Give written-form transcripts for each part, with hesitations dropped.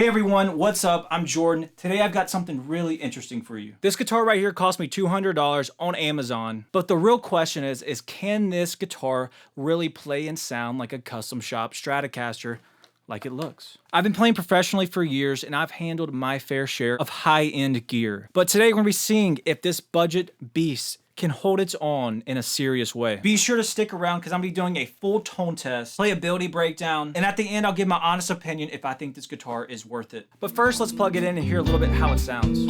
Hey everyone, what's up? I'm Jordan. Today I've got something really interesting for you. This guitar right here cost me $200 on Amazon, but the real question is can this guitar really play and sound like a custom shop Stratocaster like it looks? I've been playing professionally for years and I've handled my fair share of high-end gear. But today we're gonna be seeing if this budget beast can hold its own in a serious way. Be sure to stick around because I'm gonna be doing a full tone test, playability breakdown, and at the end I'll give my honest opinion if I think this guitar is worth it. But first, let's plug it in and hear a little bit how it sounds.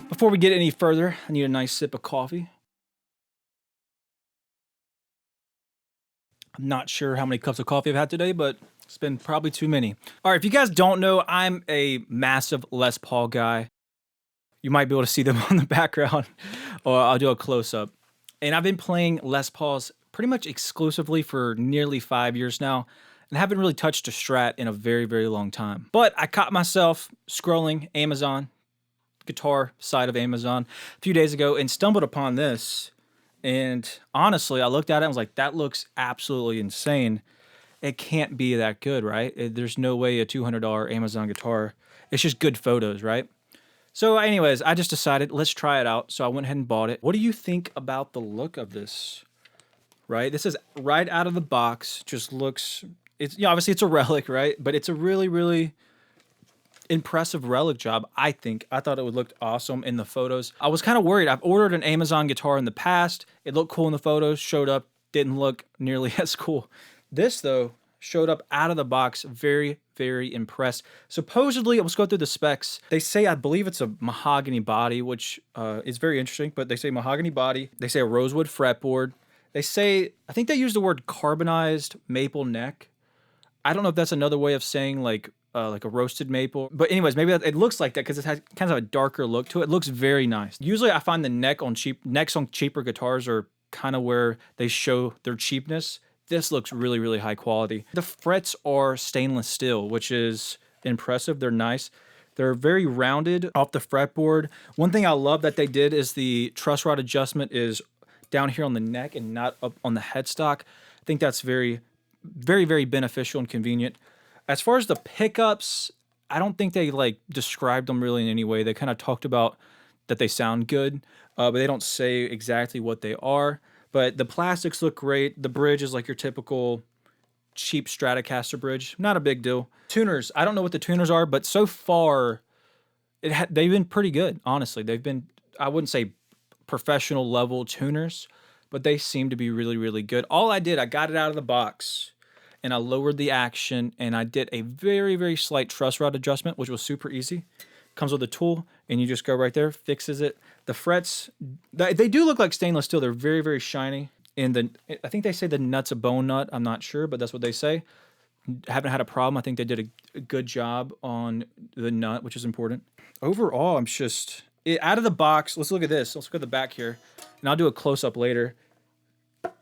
Before we get any further, I need a nice sip of coffee. I'm not sure how many cups of coffee I've had today, but it's been probably too many. All right, if you guys don't know, I'm a massive Les Paul guy. You might be able to see them on the background, or I'll do a close-up. And I've been playing Les Pauls pretty much exclusively for nearly 5 years now, and haven't really touched a Strat in a very, very long time. But I caught myself scrolling Amazon, guitar side of Amazon a few days ago and stumbled upon this, and honestly I looked at it and was like, that looks absolutely insane. It can't be that good, right? There's no way a $200 Amazon guitar, it's just good photos, right? So anyways, I just decided let's try it out, so I went ahead and bought it. What do you think about the look of this? Right, this is right out of the box, just looks, it's, you know, obviously it's a relic, right? But it's a really impressive relic job, I think. I thought it would look awesome in the photos. I was kind of worried. I've ordered an Amazon guitar in the past. It looked cool in the photos, showed up, didn't look nearly as cool. This, though, showed up out of the box. Very impressed. Supposedly, let's go through the specs. They say, I believe it's a mahogany body, which is very interesting, but they say mahogany body. They say a rosewood fretboard. They say, I think they use the word carbonized maple neck. I don't know if that's another way of saying like a roasted maple. But anyways, maybe it looks like that because it has kind of a darker look to it. It looks very nice. Usually I find the necks on cheaper guitars are kind of where they show their cheapness. This looks really high quality. The frets are stainless steel, which is impressive. They're nice. They're very rounded off the fretboard. One thing I love that they did is the truss rod adjustment is down here on the neck and not up on the headstock. I think that's very beneficial and convenient. As far as the pickups, I don't think they like described them really in any way. They kind of talked about that they sound good, but they don't say exactly what they are. But the plastics look great. The bridge is like your typical cheap Stratocaster bridge. Not a big deal. Tuners, I don't know what the tuners are, but so far they've been pretty good, honestly. They've been, I wouldn't say professional level tuners, but they seem to be really good. All I did, I got it out of the box and I lowered the action and I did a very slight truss rod adjustment, which was super easy. Comes with a tool and you just go right there, fixes it. The frets, they do look like stainless steel. They're very shiny. And I think they say the nut's a bone nut. I'm not sure, but that's what they say. Haven't had a problem. I think they did a good job on the nut, which is important. Overall, I'm just, out of the box, let's look at this. Let's look at the back here and I'll do a close-up later.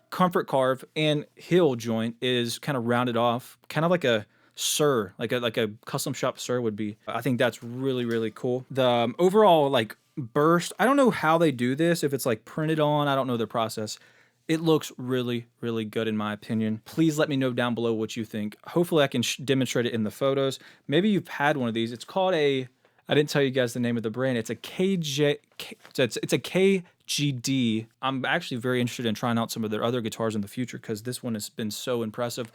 Comfort carve and heel joint is kind of rounded off, kind of like a Suhr, like a custom shop Suhr would be. I think that's really cool. The overall like burst, I don't know how they do this, if it's like printed on, I don't know their process. It looks really good in my opinion. Please let me know down below what you think. Hopefully I can demonstrate it in the photos. Maybe you've had one of these. It's called a, I didn't tell you guys the name of the brand. It's a it's a KGD. I'm actually very interested in trying out some of their other guitars in the future because this one has been so impressive.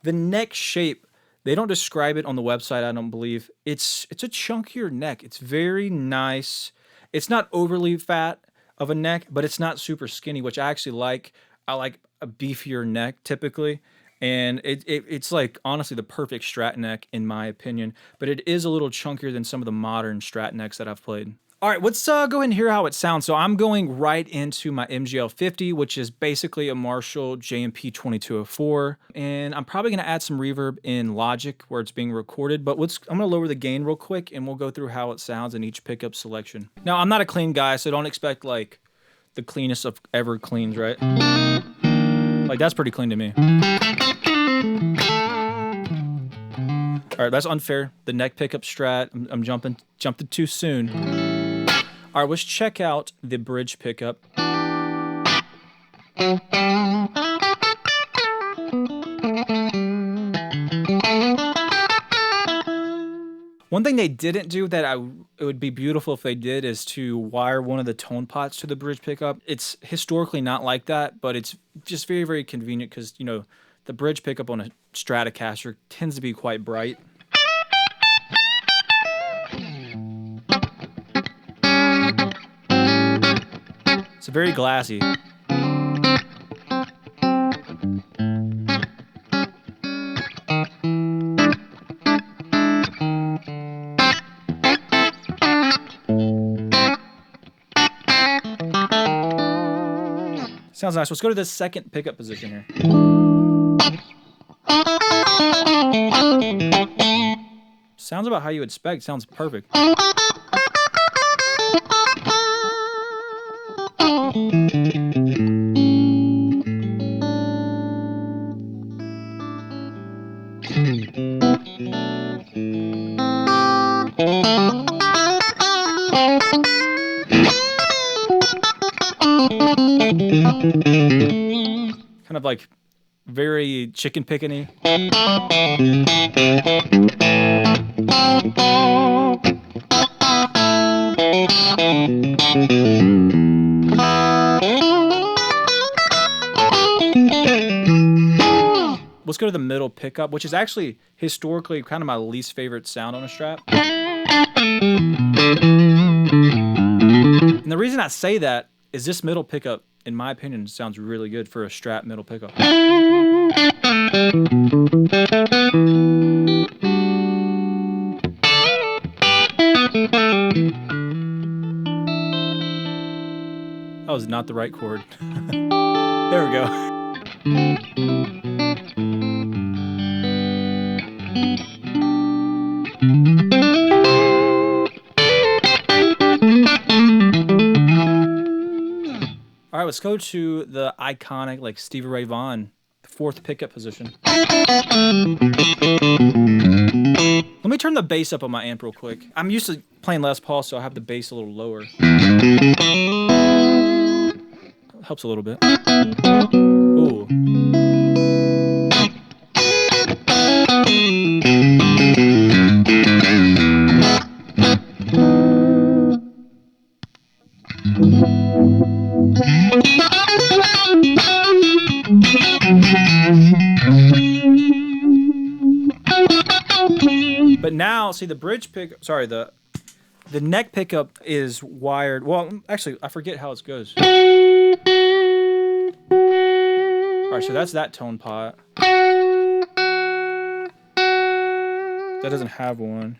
The neck shape, they don't describe it on the website, I don't believe. It's a chunkier neck. It's very nice. It's not overly fat of a neck, but it's not super skinny, which I actually like. I like a beefier neck typically. And it's like honestly the perfect Strat neck in my opinion, but it is a little chunkier than some of the modern Strat necks that I've played. All right, let's go ahead and hear how it sounds. So I'm going right into my MGL 50, which is basically a Marshall JMP 2204. And I'm probably gonna add some reverb in Logic where it's being recorded, but I'm gonna lower the gain real quick and we'll go through how it sounds in each pickup selection. Now, I'm not a clean guy, so don't expect like the cleanest of ever cleans, right? Like that's pretty clean to me. All right, that's unfair. The neck pickup Strat, I'm jumping too soon. All right, let's check out the bridge pickup. One thing they didn't do that it would be beautiful if they did is to wire one of the tone pots to the bridge pickup. It's historically not like that, but it's just very, very convenient because, you know, the bridge pickup on a Stratocaster tends to be quite bright. It's very glassy. Sounds nice. Let's go to the second pickup position here. Sounds about how you would expect. Sounds perfect. Kind of like very chicken pickany. Let's go to the middle pickup, which is actually historically kind of my least favorite sound on a Strat. And the reason I say that is this middle pickup, in my opinion, sounds really good for a Strat middle pickup. That was not the right chord. There we go. All right, let's go to the iconic, like Stevie Ray Vaughan, fourth pickup position. Let me turn the bass up on my amp real quick. I'm used to playing Les Paul, so I have the bass a little lower. Helps a little bit. Ooh. But now, see the bridge pick, sorry, the neck pickup is wired. Well, actually, I forget how it goes. All right, so that's that tone pot. That doesn't have one.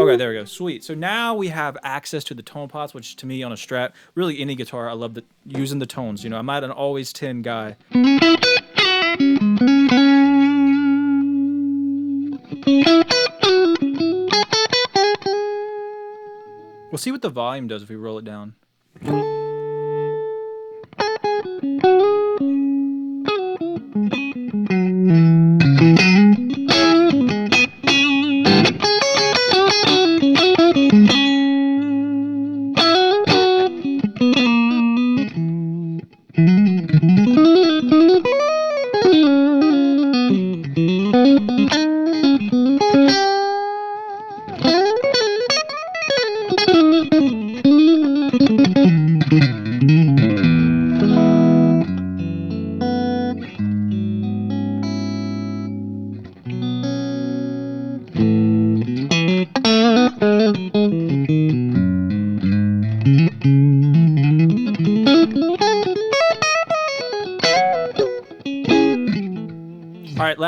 Okay, there we go. Sweet. So now we have access to the tone pots, which to me on a Strat, really any guitar, I love using the tones. You know, I'm not an always 10 guy. We'll see what the volume does if we roll it down.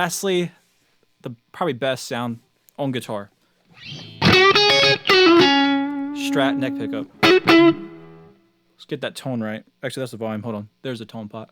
lastly, the probably best sound on guitar. Strat neck pickup. Let's get that tone right. Actually, that's the volume. Hold on. There's the tone pot.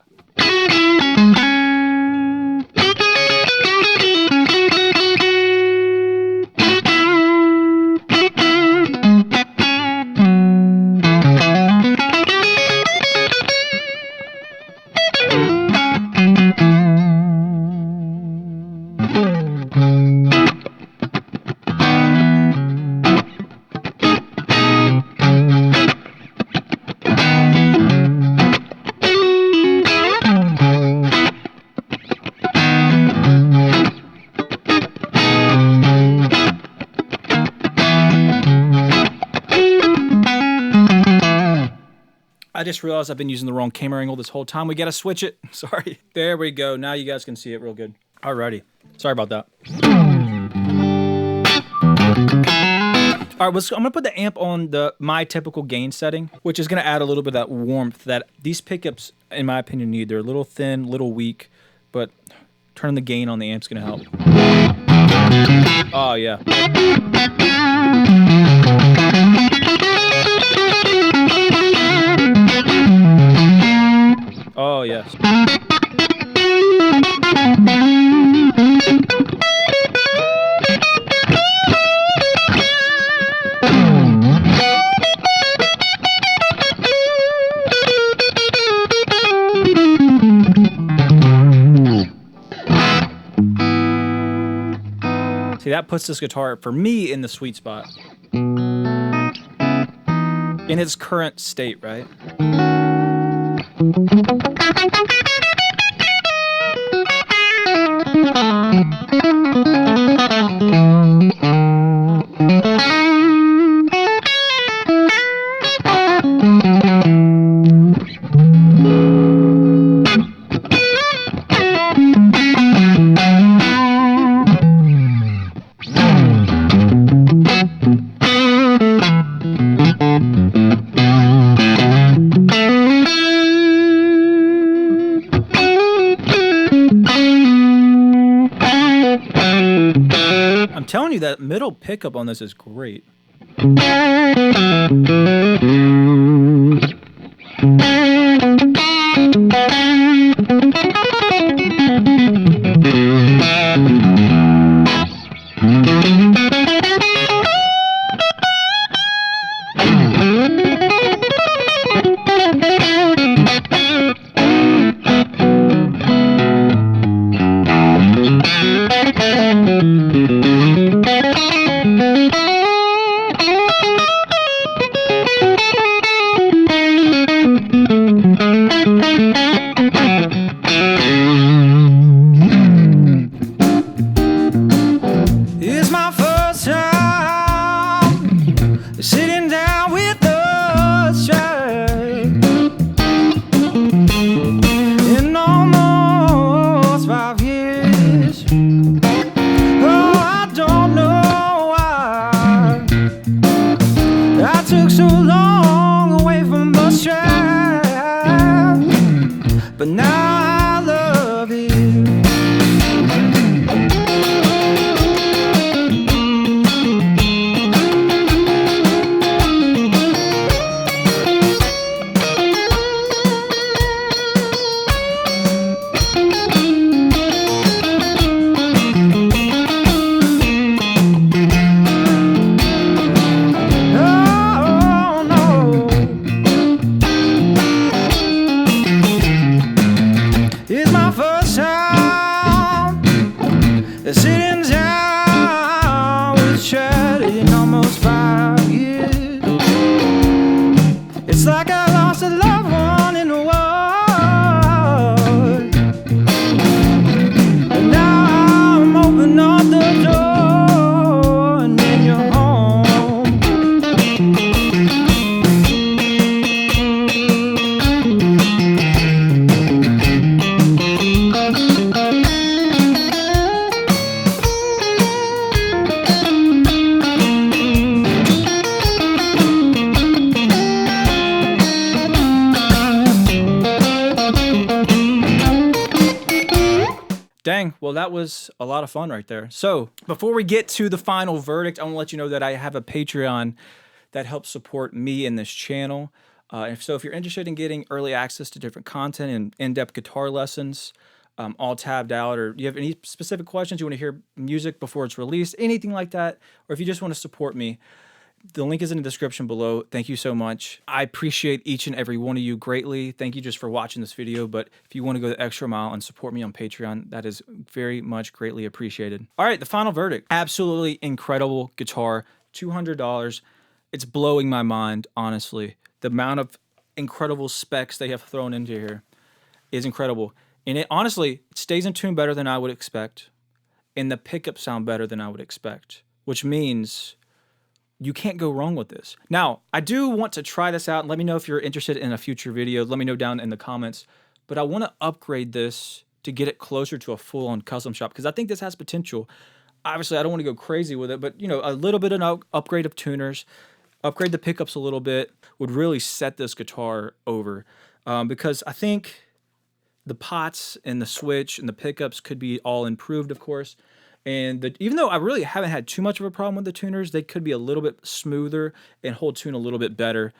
I just realized I've been using the wrong camera angle this whole time. We gotta switch it. Sorry. There we go. Now you guys can see it real good. Alrighty. Sorry about that. All right, I'm gonna put the amp on my typical gain setting, which is gonna add a little bit of that warmth that these pickups, in my opinion, need. They're a little thin, a little weak, but turning the gain on the amp's gonna help. Oh yeah. Oh yes. See, that puts this guitar, for me, in the sweet spot. In its current state, right? I'm telling you, that middle pickup on this is great. It's my first time sitting down with the Strat in almost 5 years. Oh, I don't know why I took so long away from the Strat, but now I love it. Well, that was a lot of fun right there. So before we get to the final verdict, I want to let you know that I have a Patreon that helps support me in this channel. So if you're interested in getting early access to different content and in-depth guitar lessons, all tabbed out, or you have any specific questions, you want to hear music before it's released, anything like that, or if you just want to support me, the link is in the description below. Thank you so much. I appreciate each and every one of you greatly. Thank you just for watching this video, but if you want to go the extra mile and support me on Patreon, that is very much greatly appreciated. All right, the final verdict. Absolutely incredible guitar, $200. It's blowing my mind, honestly. The amount of incredible specs they have thrown into here is incredible. And it honestly stays in tune better than I would expect. And the pickups sound better than I would expect, which means you can't go wrong with this. Now, I do want to try this out. Let me know if you're interested in a future video. Let me know down in the comments. But I want to upgrade this to get it closer to a full-on custom shop because I think this has potential. Obviously, I don't want to go crazy with it, but you know, a little bit of an upgrade of tuners, upgrade the pickups a little bit would really set this guitar over because I think the pots and the switch and the pickups could be all improved, of course. And even though I really haven't had too much of a problem with the tuners, they could be a little bit smoother and hold tune a little bit better.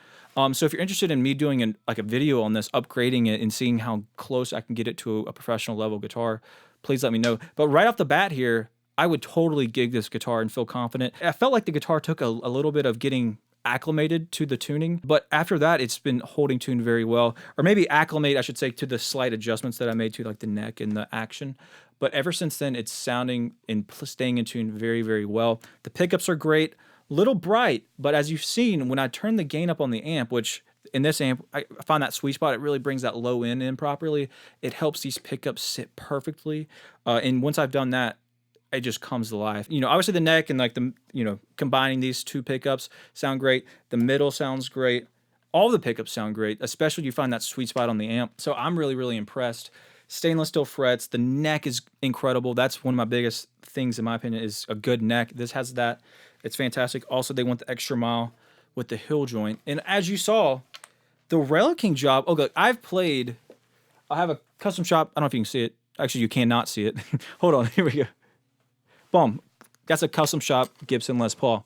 So if you're interested in me doing like a video on this, upgrading it and seeing how close I can get it to a professional level guitar, please let me know. But right off the bat here, I would totally gig this guitar and feel confident. I felt like the guitar took a little bit of getting acclimated to the tuning, but after that it's been holding tune very well, or maybe acclimate I should say to the slight adjustments that I made to like the neck and the action. But ever since then it's sounding and staying in tune very, very well. The pickups are great, little bright, but as you've seen when I turn the gain up on the amp, which in this amp I find that sweet spot, it really brings that low end in properly. It helps these pickups sit perfectly, and once I've done that, it just comes to life. You know, obviously the neck and like the, you know, combining these two pickups sound great. The middle sounds great. All the pickups sound great, especially you find that sweet spot on the amp. So I'm really, really impressed. Stainless steel frets. The neck is incredible. That's one of my biggest things in my opinion is a good neck. This has that. It's fantastic. Also, they went the extra mile with the hill joint. And as you saw, the relicking job. Oh, look, I have a custom shop. I don't know if you can see it. Actually, you cannot see it. Hold on. Here we go. Boom. That's a custom shop Gibson Les Paul.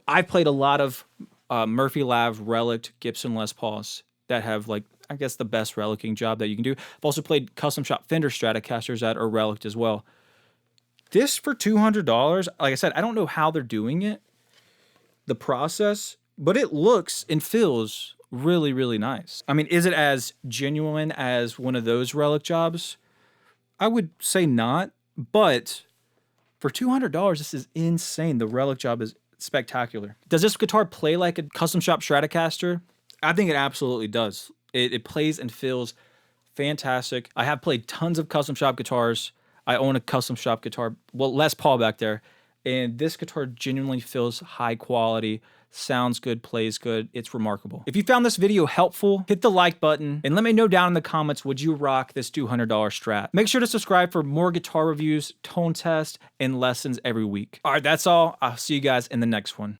I've played a lot of Murphy Lav relicked Gibson Les Pauls that have like, I guess the best relicking job that you can do. I've also played custom shop Fender Stratocasters that are relicked as well. This for $200, like I said, I don't know how they're doing it, the process, but it looks and feels really, really nice. I mean, is it as genuine as one of those relic jobs? I would say not, but for $200, this is insane. The relic job is spectacular. Does this guitar play like a custom shop Stratocaster? I think it absolutely does. It plays and feels fantastic. I have played tons of custom shop guitars. I own a custom shop guitar, well, Les Paul back there, and this guitar genuinely feels high quality, sounds good, plays good. It's remarkable. If you found this video helpful, hit the like button and let me know down in the comments, would you rock this $200 Strat? Make sure to subscribe for more guitar reviews, tone tests, and lessons every week. All right, that's all. I'll see you guys in the next one.